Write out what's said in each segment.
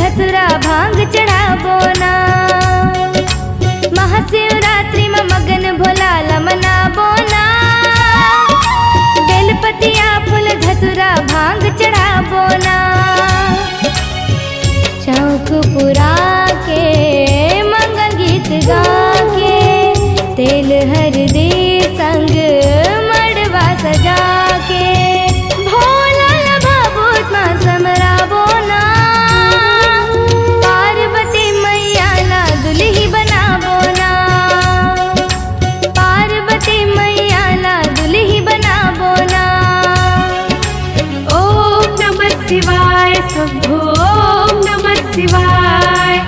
धतुरा भांग चढ़ाबो ना। महाशिवरात्रि में मगन भोला मनाबो ना। बेलपतिया फूल धतुरा भांग चढ़ाबो ना। चौक पुरा के मंगल गीत गा के तेल हरदी संग मड़वा सजा के भोला भाबूत मां समराबो ना। पार्वती मैया ला दुल्ही बनाबो ना। पार्वती मैया ला दुल्ही बनाबो ना। ओम नमः शिवाय शंभो ओम नमः शिवाय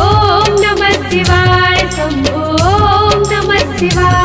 ओम नमः शिवाय शंभो ओम नमः शिवाय।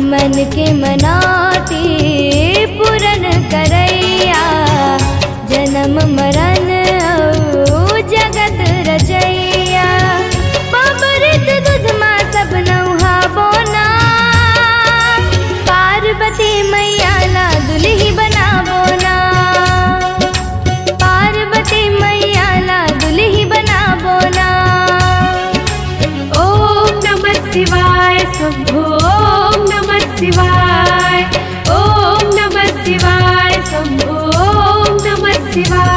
मन के मनाती पूरन करैया जन्म मरण जगत रचैया। पबरित दूध माँ सब नौहाबो ना। पार्वती मैया ला दुल्ही बनाबो ना। पार्वती मैया ला दुल्ही बनाबो ना। ओम नमः शिवाय शंभो ओम नमः शिवाय ओम नमः शिवाय शंभो ओम नमः शिवाय।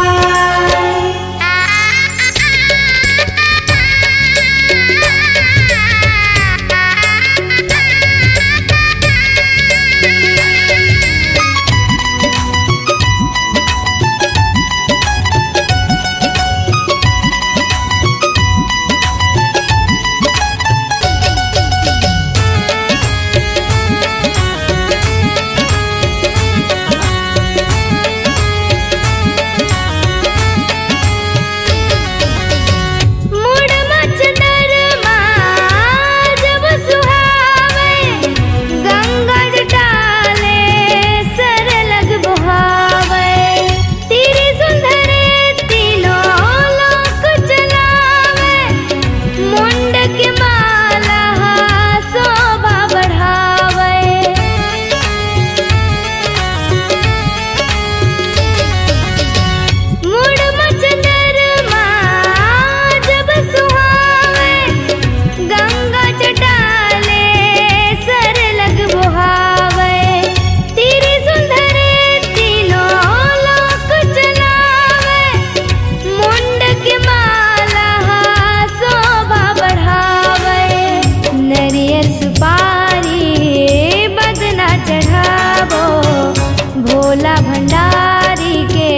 भोला भंडारी के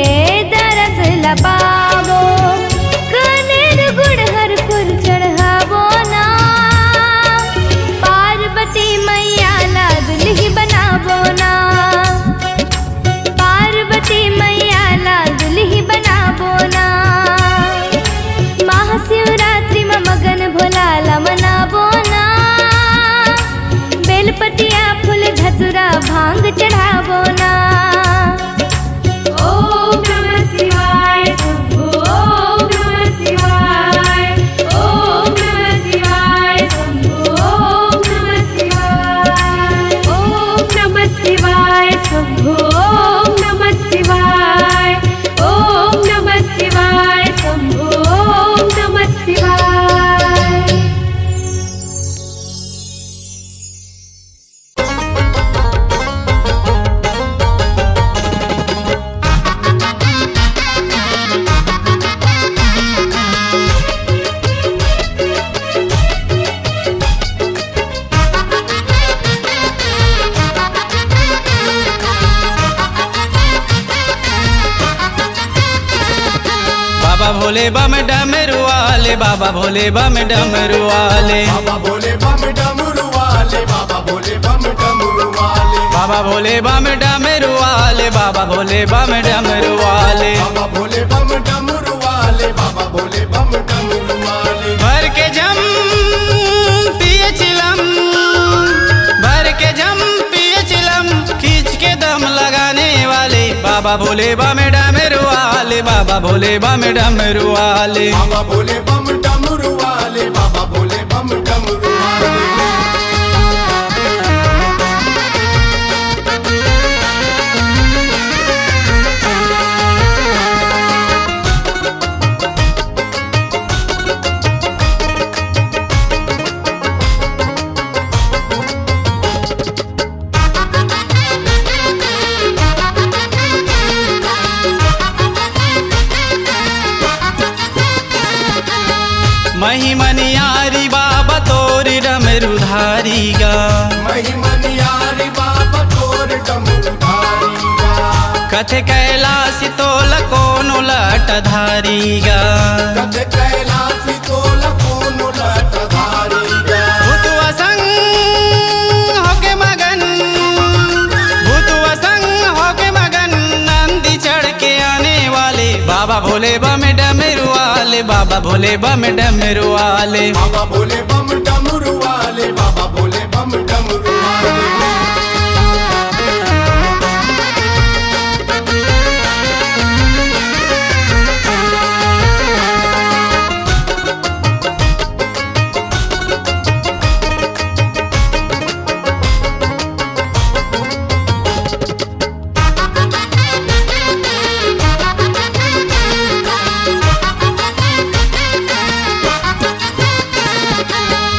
दरस लपावो। कनेर गुड़ हर फूल चढ़ावो ना। पार्वती मैया ला दुल्ही बनावो ना। पार्वती मैया ला दुल्ही बनावो ना। महाशिवरात्रि में मगन भोला मनावो ना। बेलपतिया फूल धतुरा भांग चढ़ावो ना। ओम नमः शिवाय शंभो ओम नमः शिवाय ओम नमः शिवाय शंभो ओम नमः शिवाय ओम नमः शिवाय शंभो बाबा भोले बम डमरू वाले, बाबा भोले बम डमरू वाले, बाबा भोले बम डमरू वाले, बाबा भोले बम डमरू वाले, बाबा भोले बम डमरू वाले, बाबा भोले बम डमरू वाले। बाबा भोले बम डमरू वाले, बाबा भोले बम डमरू वाले। भर के जम पिए चिलम, भर के जम पिए चिलम, खींच के दम लगाने वाले, बाबा भोले बम डमरू वाले, बाबा भोले बम डमरू वाले, बाबा भोले बम डमरू वाले, बाबा भोले बम डमरू वाले। महिमनियारी बाबा तोरी डमरू धारी गा, महिमनियारी बाबा तोर डमरू धारी गा, कथे कैलाश तोल कोनो लट धारी गा, कथे कैलासी तोल कोनो लट धारी गा। भूतवा संग होके मगन, भूतवा संग होके मगन, नंदी चढ़ के आने वाले, बाबा भोले बम डमरू वाले, बाबा भोले बम डमरू वाले, बाबा भोले बम डमरू वाले, बाबा भोले बम डमरू वाले।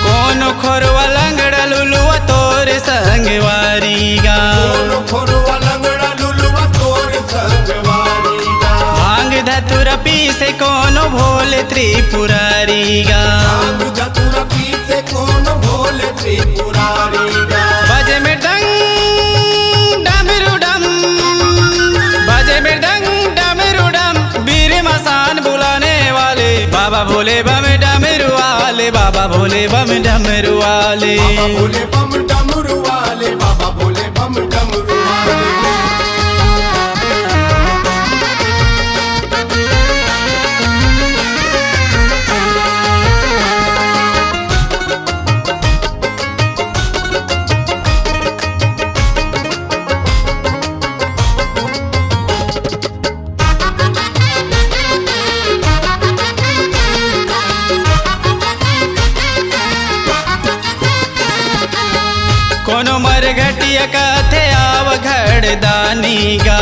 कोनो खोरवा लंगड़ा लुलुआ तोर संगवारी गा, कोनो खोरवा लंगड़ा लुलुआ तोर संगवारी गा, भांग धतुर पीसे कोनो भोले त्रिपुरारी गा, भांग धतुर पीसे कोनो भोले त्रिपुरारी गा। बजे मृदंग डमरू डम, बजे मृदंग डमरू डम, वीर मसान बुलाने वाले, बाबा भोले बम डमरू वाले, बाबा भोले बम डमरू वाले, बाबा भोले बम डमरू वाले, बाबा भोले बम डमरू वाले। कोनो मर घटिया कथे आव घड़दानी गा,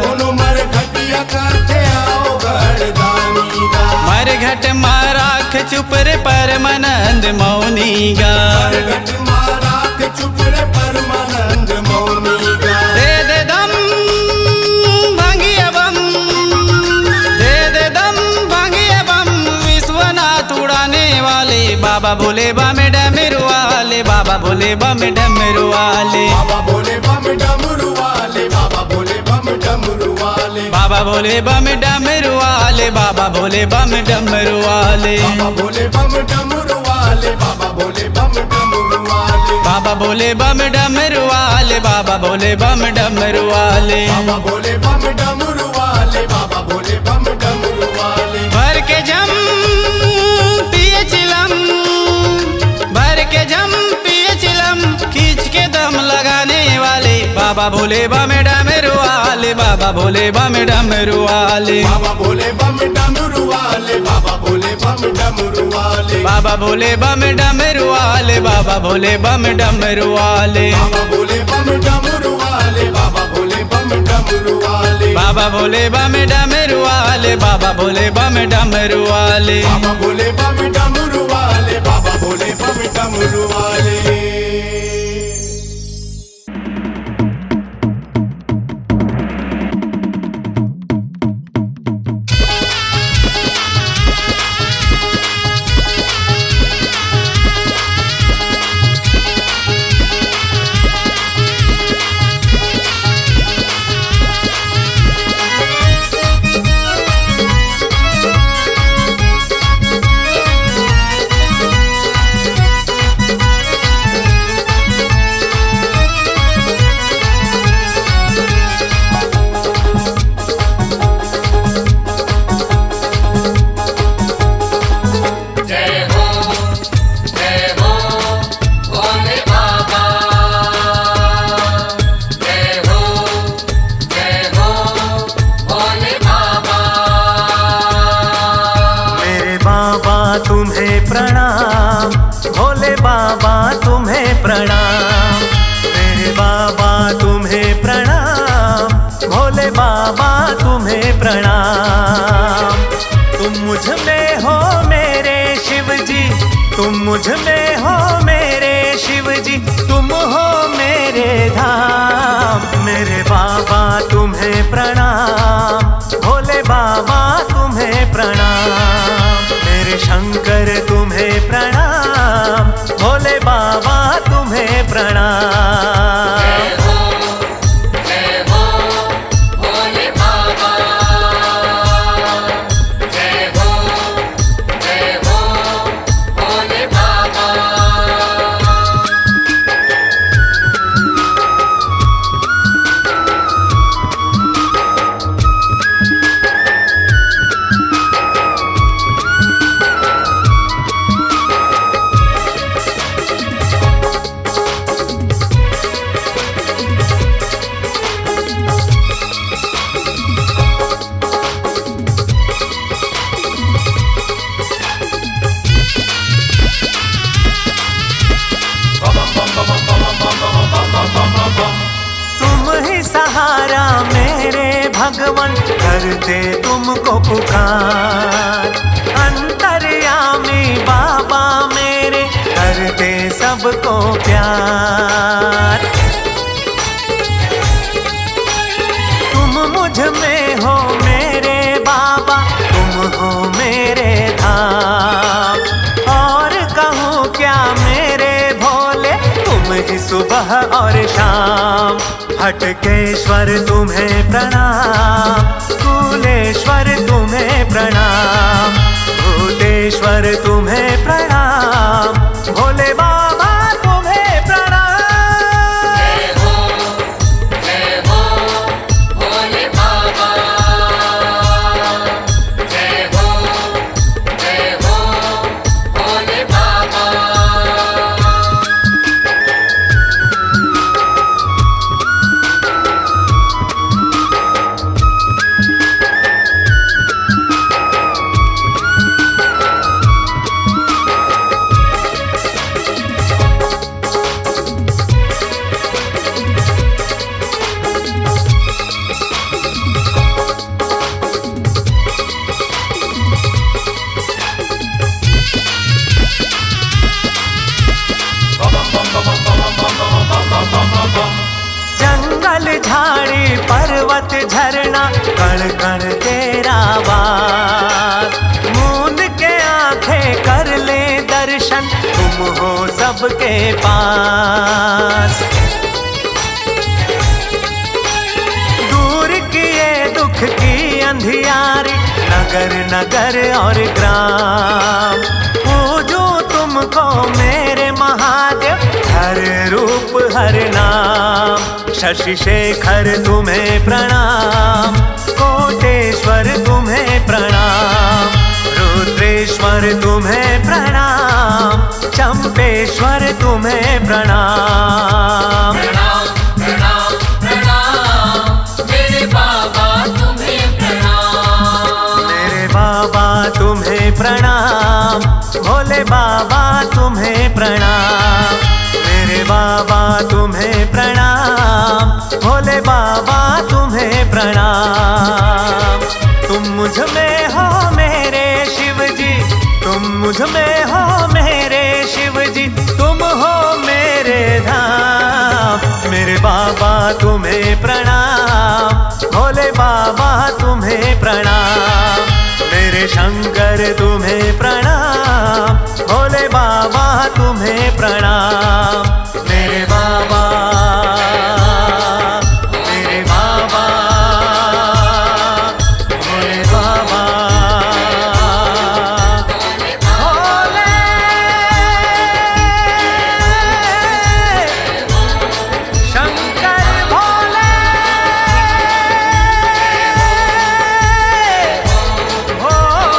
कोनो मर घटिया करते आओ घरदानी गा, मर घट माराख चुप रे परमानंद मौनी गा, मर घट मारा के चुप रे परमानंद मौनी गा। दे दे दम भांगिया बम, दे दे दम भांगिया बम, विश्वनाथ उड़ाने वाले, बाबा भोले बम डमरू वाले, बाबा भोले बम डमरू वाले, बाबा भोले बम डमरू वाले, बाबा भोले बम डमरू वाले, बाबा भोले बम डमरू वाले, बाबा भोले बम डमरू वाले, बाबा भोले बम डमरू वाले, बाबा भोले बम डमरू वाले, बाबा भोले बम डमरू वाले, बाबा भोले बम डमरू वाले, बाबा भोले बम डमरू वाले, बाबा भोले बम डमरू वाले। भर के जम पिए चिलम, भर के जम पिए चिलम, खींच के दम लगाने वाले, बाबा भोले बम डमरू वाले, बाबा भोले बम डमरू वाले, बाबा भोले बम डमरू वाले, बाबा भोले बम डमरू वाले, बाबा भोले बम डमरू वाले, बाबा भोले बम डमरू वाले, बाबा भोले बम डमरू वाले, बाबा भोले बम डमरू वाले, बाबा भोले बम डमरू वाले, बाबा भोले बम डमरू वाले, बाबा भोले बम डमरू वाले, बाबा भोले बम डमरू वाले। बाबा तुम्हें प्रणाम। तुम मुझ में हो मेरे शिव जी, तुम मुझ में हो मेरे शिव जी, तुम हो मेरे धाम। मेरे बाबा तुम्हें प्रणाम, भोले बाबा तुम्हें प्रणाम। मेरे शंकर तुम्हें प्रणाम, भोले बाबा तुम्हें प्रणाम। तुम ही सहारा मेरे भगवन, करते तुमको पुकार। अंतर्यामी बाबा मेरे, करते सबको प्यार। तुम मुझ में हो मेरे बाबा, तुम हो मेरे धाम। और कहूँ क्या मेरे भोले, तुम ही सुबह और शाम। हटकेश्वर तुम्हें प्रणाम, कुलेश्वर तुम्हें प्रणाम। भूतेश्वर तुम्हें प्रणाम, भोले बाबा तुम्हें प्रणाम। जंगल झाड़ी पर्वत झरना, कण कण तेरा वास। मूंद के आंखें कर ले दर्शन, तुम हो सबके पास। दूर किए दुख की अंधियारी, नगर नगर और ग्राम। पूजो तुमको मेरे महादेव, हर रूप हर नाम। शशि शेखर तुम्हें प्रणाम, कोटेश्वर तुम्हें प्रणाम। रुद्रेश्वर तुम्हें प्रणाम, चंपेश्वर तुम्हें प्रणाम। मेरे बाबा तुम्हें प्रणाम, भोले बाबा तुम्हें प्रणाम। मेरे बाबा तुम्हें प्रणाम, भोले बाबा तुम्हें प्रणाम। तुम मुझ में हो मेरे शिव जी, तुम मुझ में हो मेरे शिव जी, तुम हो मेरे धाम। मेरे बाबा तुम्हें प्रणाम, भोले बाबा तुम्हें प्रणाम। मेरे शंकर तुम्हें प्रणाम, भोले बाबा तुम्हें प्रणाम। मेरे बाबा, मेरे बाबा, भोले बाबा, भोले शंकर भोले। भोले।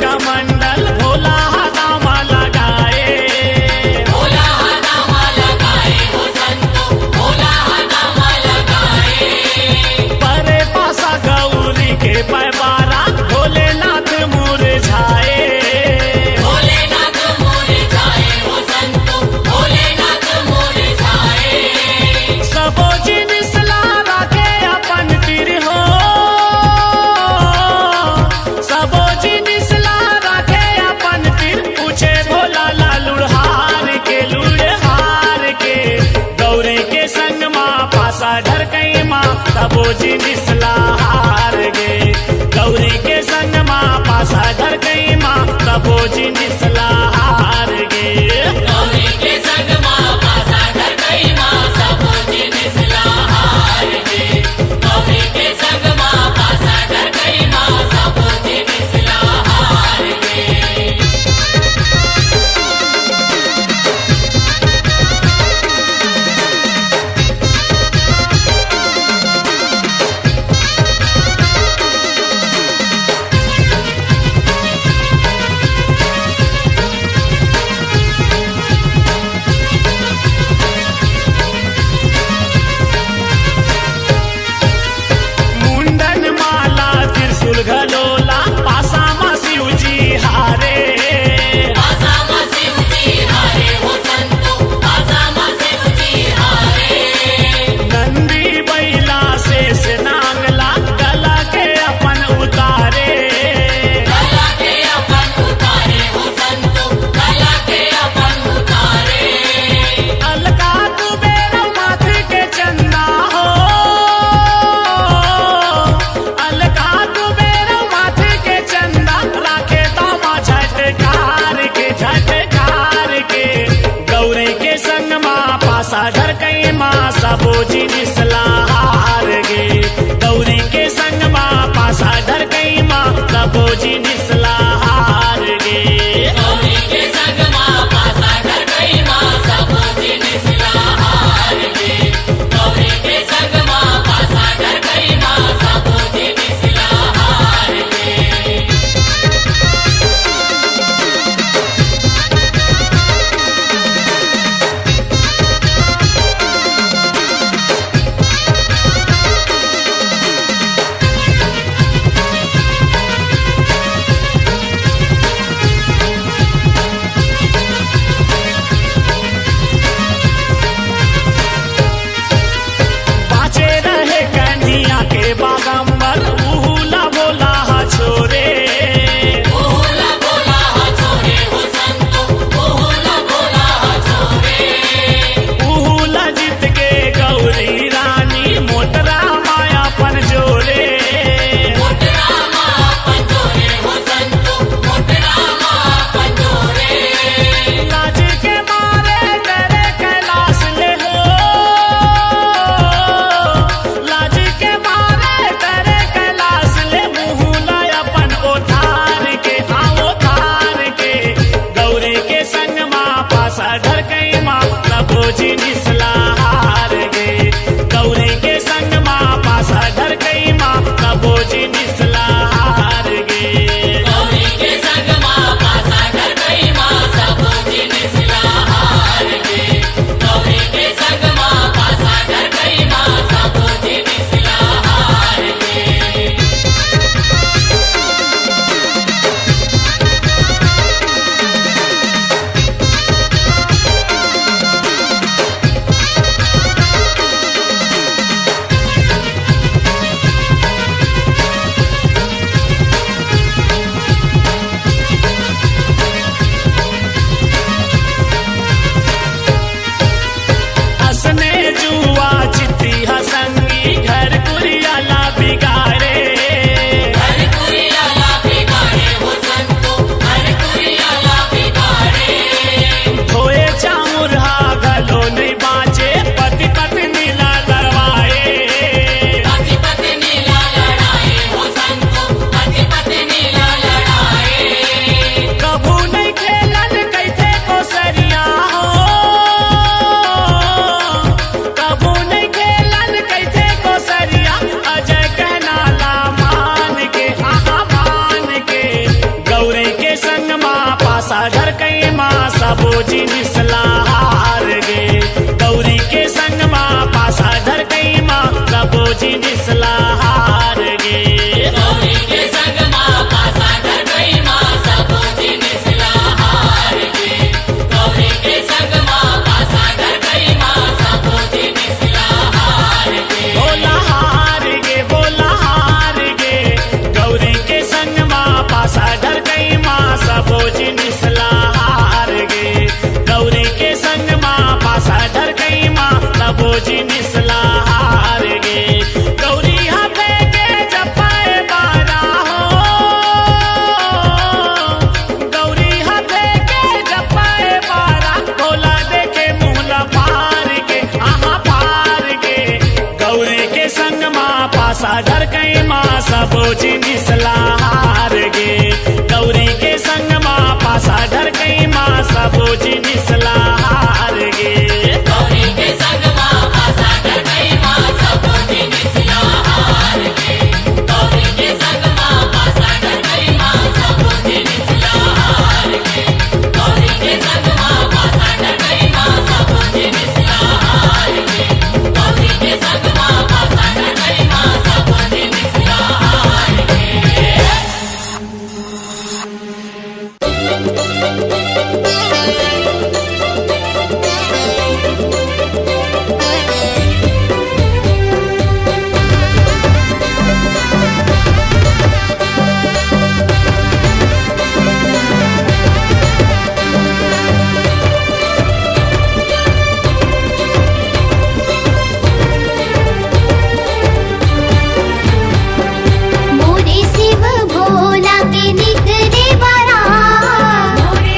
कमंडल भोला दामा लगाए। भोला नामा लगाए हो संतो, भोला नामा लगाए। परे पासा गौरी के पैबारा भोलेनाथ मुरझाए। भोलेनाथ मुरझाए हो संतो, भोलेनाथ मुरझाए। सबो जिनिस लारा के अपन तिर हो, सबो जिनिस लारा पासा ढरकई माँ सबो जिनिस लहार गे गौरी के संग माँ पासा ढरकई माँ सबो जिनिस लहार गे गौरी के संग माँ पासा ढरकई माँ सबो जिनिस लहार गे गौरी के संग माँ पासा ढरकई माँ सबो जिनिस लहार गे बोला हार गे बोला हार गे गौरी के संग माँ पासा ढरकई माँ सबो जिनिस लहार गे गौरी के संग माँ पासा ढरकई माँ सबो जिनिस लहार गे गौरी हफे के जपाए बारा हो गौरी हफे के जपाए बारा भोला देखे मुहला फार के आहा फार के गौरी के संग माँ पासा ढरकई माँ सबो जिनिस लहार गे गौरी के संग माँ पासा ढरकई माँ सबो जिनिस लहार गे गौरी के संग माँ पासा ढरकई माँ सबो जिनिस लहार गे गौरी के संग माँ पासा ढरकई माँ सबो जिनिस लहार गे गौरी के संग माँ पासा ढरकई माँ सबो जिनिस लहार गे गौरी के संग माँ पासा ढरकई माँ सबो जिनिस लहार गे मोरे शिव भोला के निकले बारा मोरे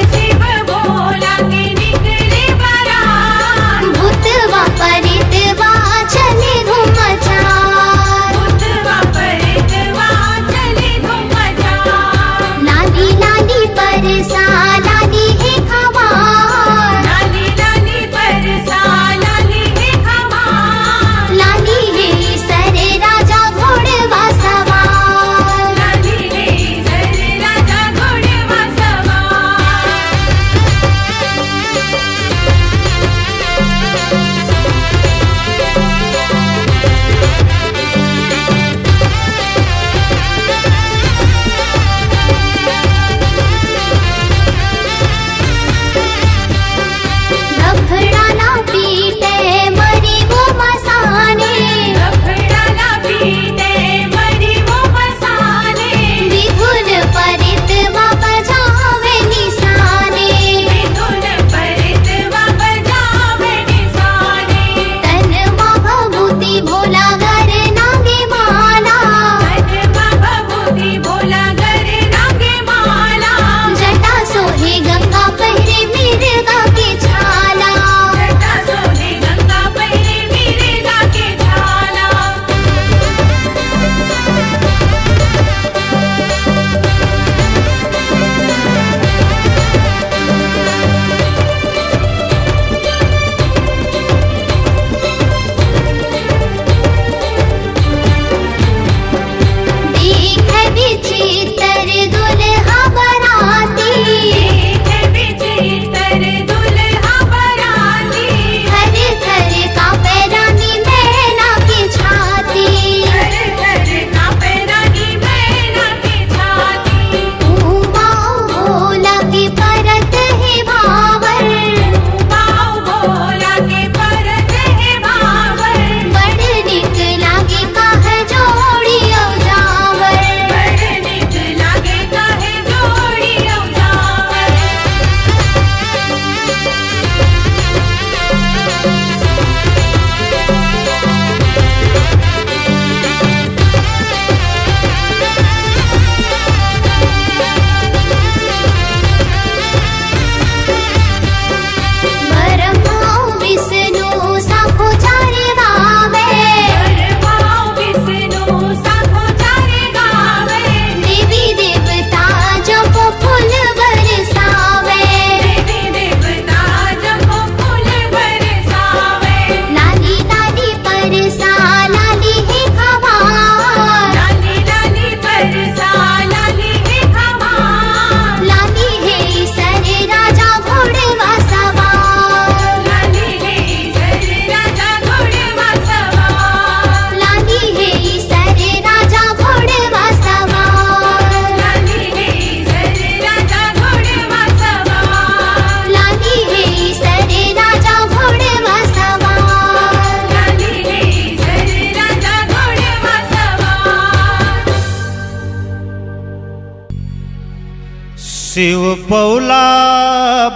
शिव बौला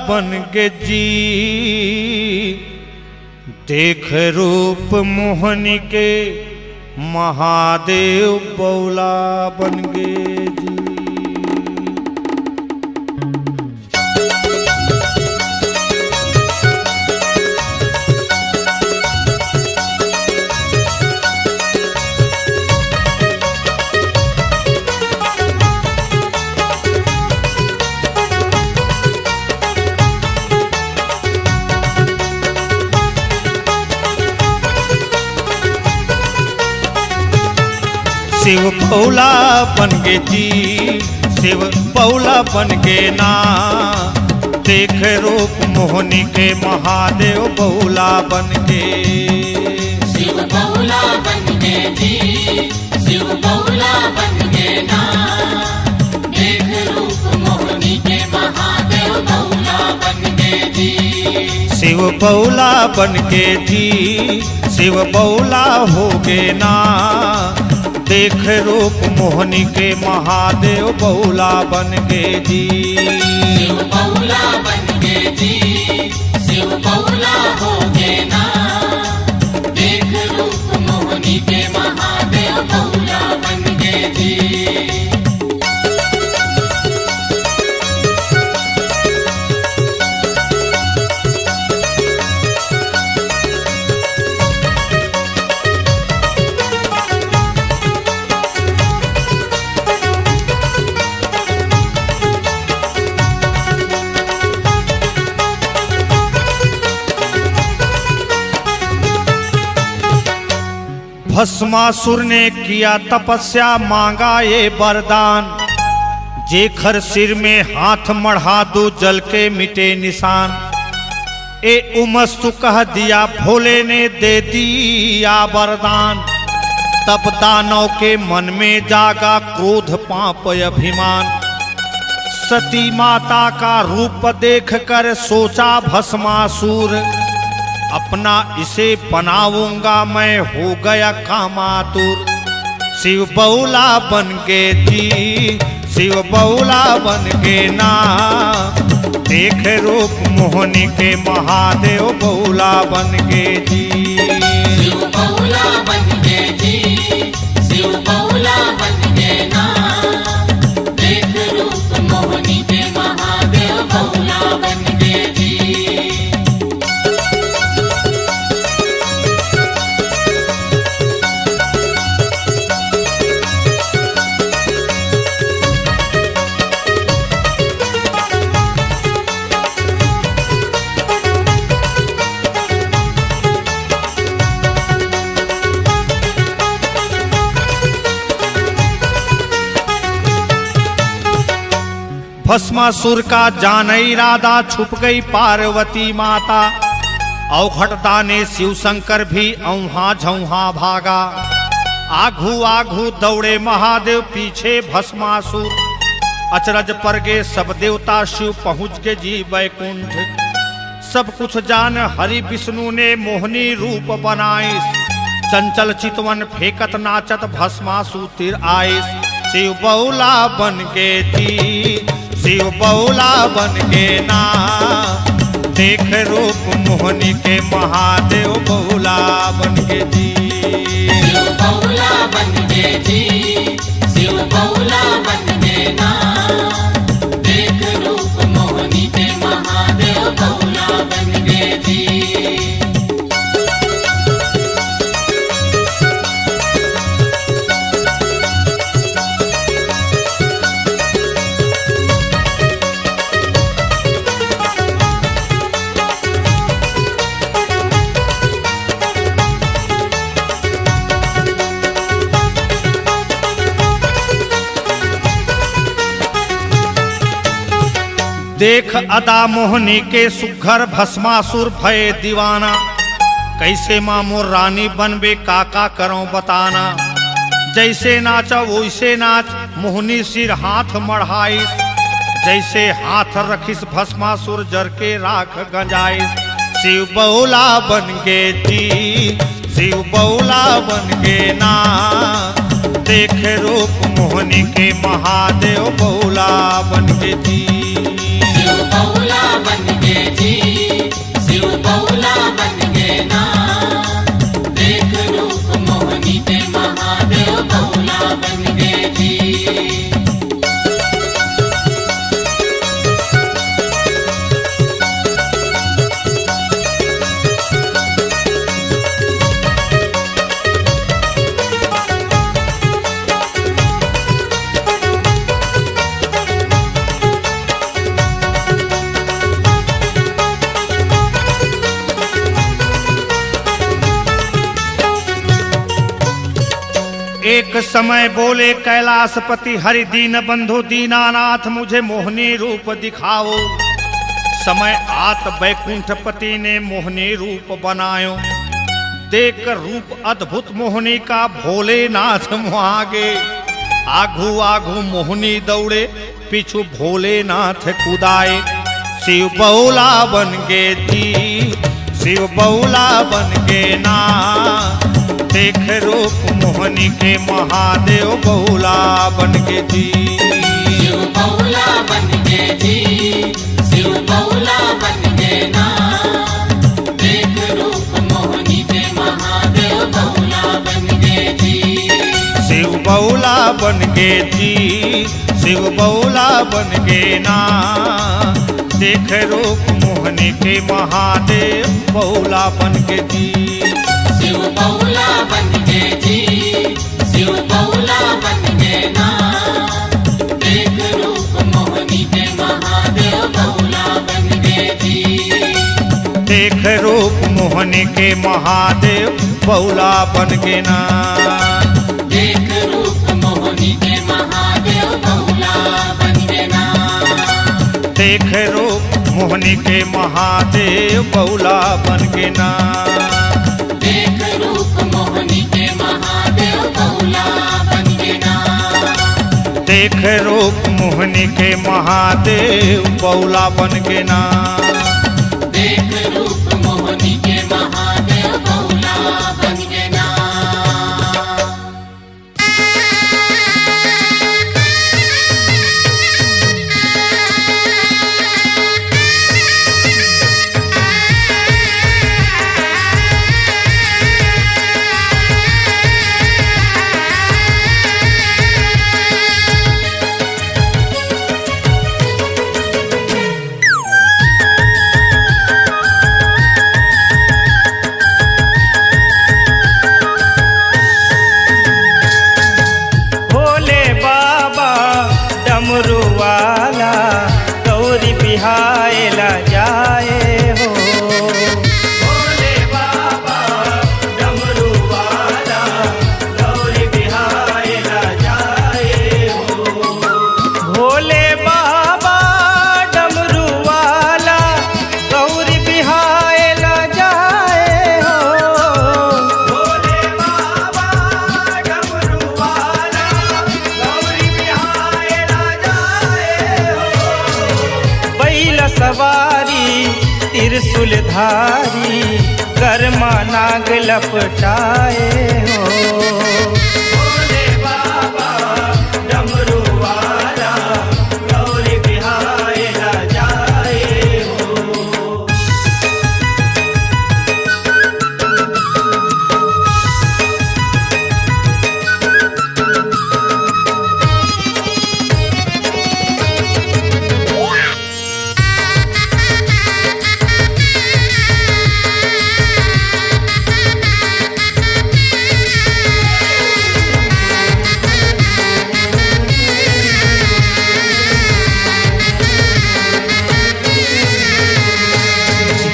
बन के जी देख रूप मोहनी के महादेव बौला बन गे जी। शिव बौला बन गे जी शिव बौला बन गे ना देख रूप मोहनी के महादेव बौला बन गे। शिव बौला बन गे जी शिव बौला बन गे ना देख रूप मोहनी के महादेव बौला बन गे जी। शिव बौला बन गे जी शिव बौला हो गे ना देख रूप मोहनी के महादेव बौला बन गे जी। शिव बौला बन गे जी शिव बौला हो गे ना देख रूप मोहनी के महादेव बौला बन गे जी। भस्मासुर ने किया तपस्या मांगा ये वरदान जेखर सिर में हाथ मढ़ा दो जल के मिटे निशान। ए उमस्तु कह दिया भोले ने दे दिया वरदान तब दानव के मन में जागा क्रोध पाप अभिमान। सती माता का रूप देख कर सोचा भस्मासुर अपना इसे बनाऊंगा मैं हो गया कामातुर। शिव बौला बन गे जी शिव बौला बन गे ना देख रूप मोहनी के महादेव बौला बन गे जी। शिव बौला बन गे जी शिव बौला बन गे ना देख रूप मोहनी के महादेव बौला बन गे जी। भस्मासुर का जान इरादा छुप गई पार्वती माता औघटता ने शिव शंकर भी औहा झौहा भागा। आघू आघू दौड़े महादेव पीछे भस्मासुर अचरज पर गे सब देवता शिव पहुँच के जी वैकुंठ। सब कुछ जान हरि विष्णु ने मोहनी रूप बनाइस चंचल चितवन फेकत नाचत भस्मासुर तिर आइस। शिव बौला बन गे जी शिव बौला बन गे ना देख रूप मोहनी के महादेव बौला बन गे जी। शिव बौला बन गे जी शिव बौला बन गे ना देख रूप मोहनी के महादेव बौला बन गे जी। देख अदा मोहनी के सुघर भस्मासुर भय दीवाना कैसे मामोर रानी बनबे काका करो बताना। जैसे नाचा वैसे नाच मोहनी सिर हाथ मढ़ाइस जैसे हाथ रखिस भस्मासुर जर के राख गंजाइस। शिव बौला बन गे जी शिव बौला बन गे ना देख रूप मोहनी के महादेव बौला बन गे जी। एक समय बोले कैलाशपति हरि दीन बंधु दीनानाथ मुझे मोहनी रूप दिखाओ। समय आत वैकुंठपति ने मोहनी रूप बनायो। देख रूप अद्भुत मोहनी का भोलेनाथ मुहागे। आघू आघू मोहनी दौड़े पीछू भोलेनाथ कुदाए। शिव बौला बन गे जी, शिव बौला बन गे ना। देख रूप मोहनी के महादेव बौला बन गे जी। शिव बौला बन गे जी, शिव बौला बन गे ना। देख रूप मोहनी के महादेव बौला बन गे जी। शिव बौला बन गे जी, शिव बौला बन गे ना। देख रूप मोहनी के महादेव बौला बन गे जी। शिव बौला बन गे जी, शिव बौला बन गे ना। देख रूप मोहनी के महादेव बौला बन गे जी। देख रूप मोहनी के महादेव बौला बन गे ना। देख रूप मोहनी के महादेव बौला बन गे ना। देख रूप मोहनी के महादेव बौला बन गे ना। देख रूप मोहनी के महादेव बौला बन गे ना। देख रूप मोहनी के महादेव बौला बन गे ना। देख रूप मोहनी के महादेव बौला बन गे ना। भोले बाबा डमरू वाला गौरी बिहाएला जाए हो। भोले बाबा डमरू वाला गौरी बिहाएला जाए हो। भोले बाबा डमरू वाला गौरी बिहाएला जाए हो। भोले बाबा डमरू वाला गौरी बिहाएला जाए हो। बैल सवारी त्रिशूल धारी कर्मा नाग लपटाए हो। भोले बाबा डमरू वाला गौरी बिहाएला जाए हो।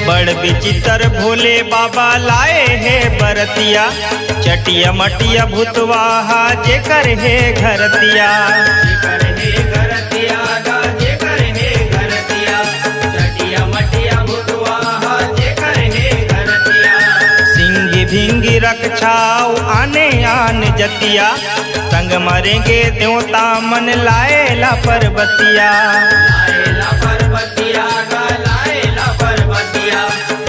बड़ विचित्र भोले बाबा लाए है बरतिया। चटिया मटिया भूतवा जेकर है घरतिया। जेकर है घरतिया गा जेकर है घरतिया। चटिया मटिया भूतवा जेकर है घरतिया। सिंगी भिंगी रक्षाओ आने आन जतिया। संग मरेंगे देवता मन लाएला पर्वतिया। लाएला पर्वतिया गा लाएला पर्वतिया।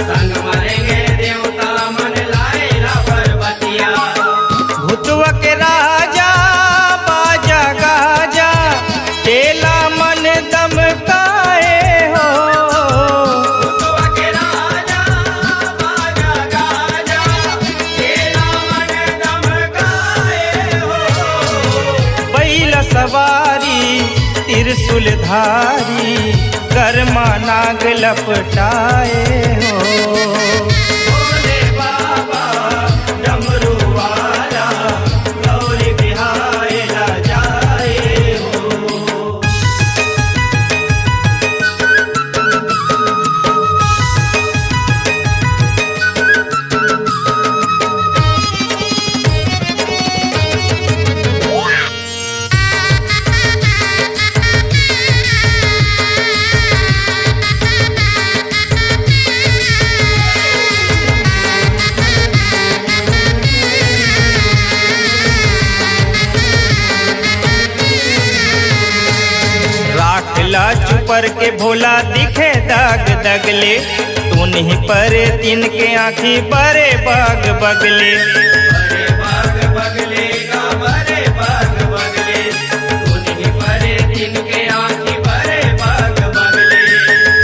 संग मरेंगे देवता मन लाएला पर्वतिया। भूतवा के राजा बाजा गाजा चेला मन दमकाए हो। भूतवा के राजा बाजा गाजा चेला मन दमकाए हो। बैल सवारी त्रिशूल धारी कर्मा नाग लपटाए हो। भोले बाबा डमरू वाला गौरी बिहाएला जाए हो। ऊपर के भोला दिखे दाग दगले, तू नहीं परे तीन के आँखी बरे बाग बगले।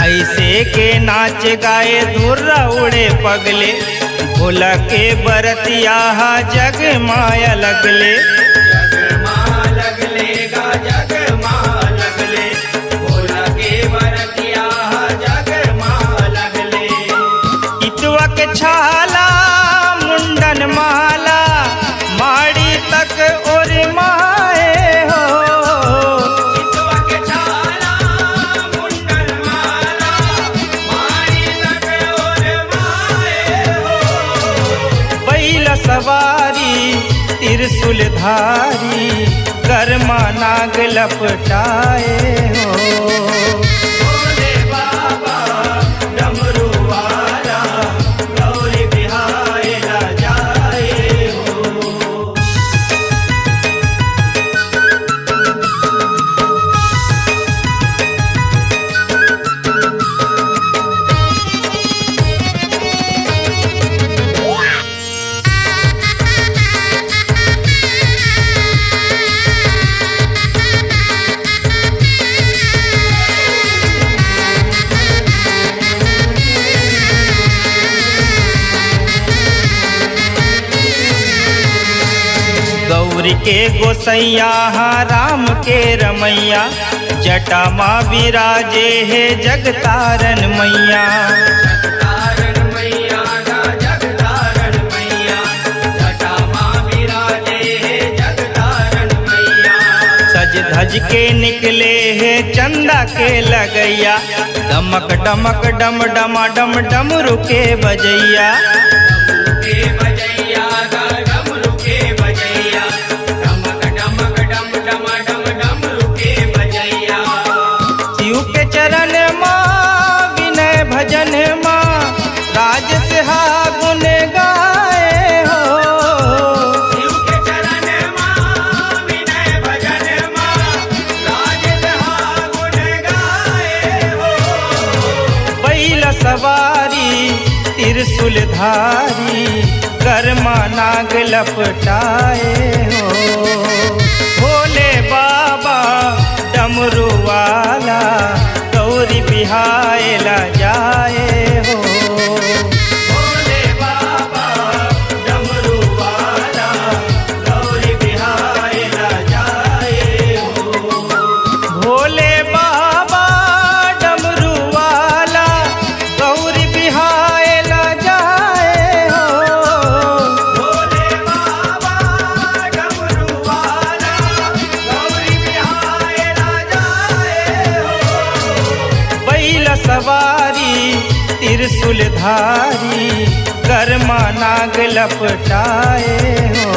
ऐसे के नाच गाए धुर्रा उड़े पगले, भोला के बरतिया जग माया लगले। इतवा के छाला मुंडन माला माड़ी तक और माए हो। बैल सवारी त्रिशूल धारी कर्मा नाग लपटाए हो। गौरी के गोसैया राम के रमैया, जटा माँ विराजे है जगतारन मैया। सज धज के निकले है चंदा के लगैया, डमक डमक डम डमा डम डमरू के बजैया। शिव के चरण माँ विनय भजन माँ, राज से गुण गाए हो। बैल सवारी त्रिशूल धारी कर्मा नाग लपटाए हो। भोले बाबा डमरू वाला गौरी बिहायला जाए हो। भोले बाबा डमरू वाला गौरी बिहायला जाए हो। भोले बाबा डमरू वाला गौरी बिहायला जाए हो। भोले बाबा डमरू वाला गौरी बिहायला जाए हो। बैल सवारी त्रिशूल धारी कर्मा नाग लपटाए हो।